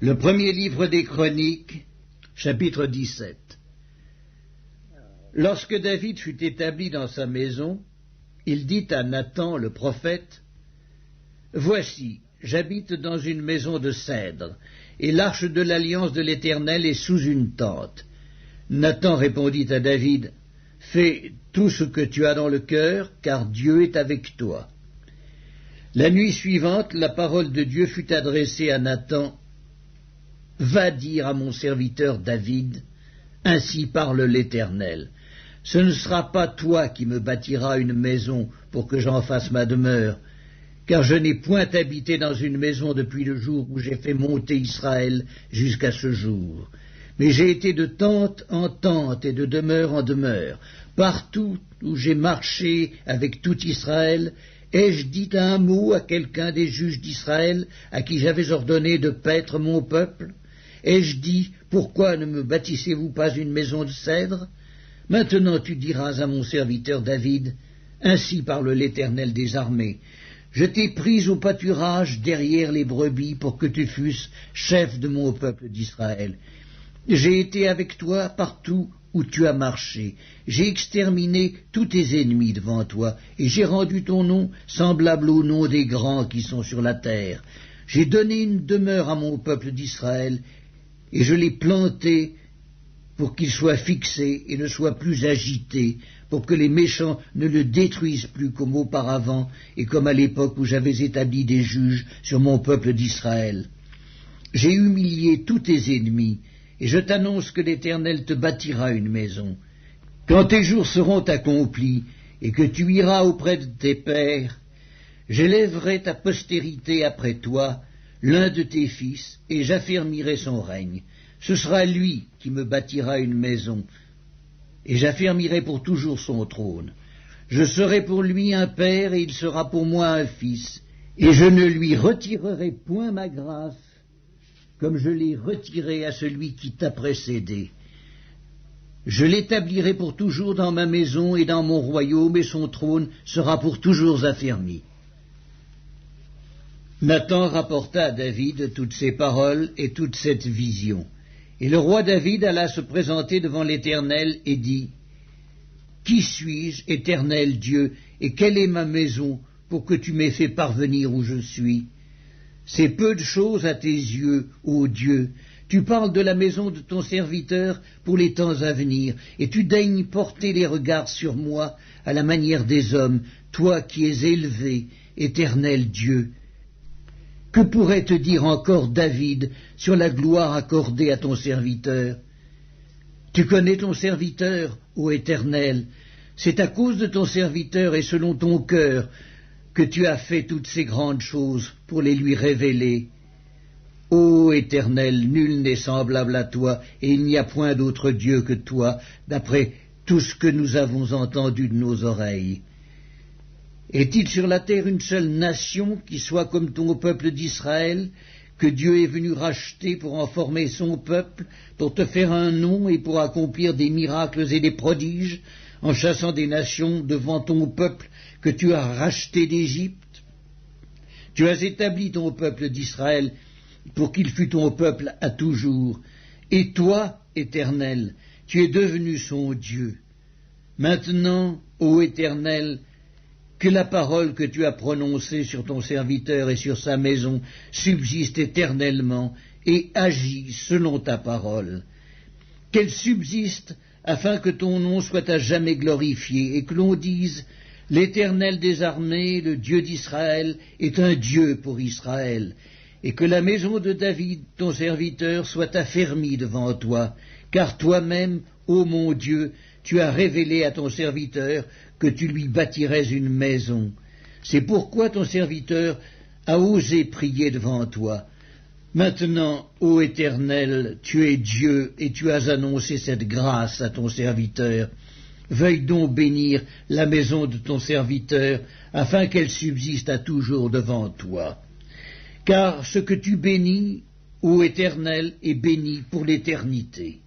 Le premier livre des Chroniques, chapitre 17. Lorsque David fut établi dans sa maison, il dit à Nathan le prophète, « Voici, j'habite dans une maison de cèdre, et l'arche de l'alliance de l'Éternel est sous une tente. » Nathan répondit à David, « Fais tout ce que tu as dans le cœur, car Dieu est avec toi. » La nuit suivante, la parole de Dieu fut adressée à Nathan, « Va dire à mon serviteur David, ainsi parle l'Éternel. Ce ne sera pas toi qui me bâtiras une maison pour que j'en fasse ma demeure, car je n'ai point habité dans une maison depuis le jour où j'ai fait monter Israël jusqu'à ce jour. Mais j'ai été de tente en tente et de demeure en demeure. Partout où j'ai marché avec tout Israël, ai-je dit un mot à quelqu'un des juges d'Israël à qui j'avais ordonné de paître mon peuple? Ai-je dit, pourquoi ne me bâtissez-vous pas une maison de cèdre? Maintenant tu diras à mon serviteur David, ainsi parle l'Éternel des armées, je t'ai pris au pâturage derrière les brebis pour que tu fusses chef de mon peuple d'Israël. J'ai été avec toi partout où tu as marché. J'ai exterminé tous tes ennemis devant toi, et j'ai rendu ton nom semblable au nom des grands qui sont sur la terre. J'ai donné une demeure à mon peuple d'Israël, et je l'ai planté pour qu'il soit fixé et ne soit plus agité, pour que les méchants ne le détruisent plus comme auparavant et comme à l'époque où j'avais établi des juges sur mon peuple d'Israël. J'ai humilié tous tes ennemis, et je t'annonce que l'Éternel te bâtira une maison. Quand tes jours seront accomplis, et que tu iras auprès de tes pères, j'élèverai ta postérité après toi, l'un de tes fils, et j'affermirai son règne. Ce sera lui qui me bâtira une maison, et j'affermirai pour toujours son trône. Je serai pour lui un père, et il sera pour moi un fils, et je ne lui retirerai point ma grâce, comme je l'ai retiré à celui qui t'a précédé. Je l'établirai pour toujours dans ma maison et dans mon royaume, et son trône sera pour toujours affermi. » Nathan rapporta à David toutes ces paroles et toute cette vision. Et le roi David alla se présenter devant l'Éternel et dit, « Qui suis-je, Éternel Dieu, et quelle est ma maison pour que tu m'aies fait parvenir où je suis? C'est peu de choses à tes yeux, ô Dieu. Tu parles de la maison de ton serviteur pour les temps à venir, et tu daignes porter les regards sur moi à la manière des hommes, toi qui es élevé, Éternel Dieu. Que pourrait te dire encore David sur la gloire accordée à ton serviteur? Tu connais ton serviteur, ô Éternel. C'est à cause de ton serviteur et selon ton cœur que tu as fait toutes ces grandes choses pour les lui révéler. Ô Éternel, nul n'est semblable à toi, et il n'y a point d'autre Dieu que toi, d'après tout ce que nous avons entendu de nos oreilles. Est-il sur la terre une seule nation qui soit comme ton peuple d'Israël, que Dieu est venu racheter pour en former son peuple, pour te faire un nom et pour accomplir des miracles et des prodiges, en chassant des nations devant ton peuple que tu as racheté d'Égypte? Tu as établi ton peuple d'Israël pour qu'il fût ton peuple à toujours. Et toi, Éternel, tu es devenu son Dieu. Maintenant, ô Éternel, que la parole que tu as prononcée sur ton serviteur et sur sa maison subsiste éternellement et agit selon ta parole. Qu'elle subsiste afin que ton nom soit à jamais glorifié et que l'on dise « L'Éternel des armées, le Dieu d'Israël, est un Dieu pour Israël » et que la maison de David, ton serviteur, soit affermie devant toi, car toi-même, ô mon Dieu, tu as révélé à ton serviteur que tu lui bâtirais une maison. C'est pourquoi ton serviteur a osé prier devant toi. Maintenant, ô Éternel, tu es Dieu et tu as annoncé cette grâce à ton serviteur. Veuille donc bénir la maison de ton serviteur, afin qu'elle subsiste à toujours devant toi. Car ce que tu bénis, ô Éternel, est béni pour l'éternité.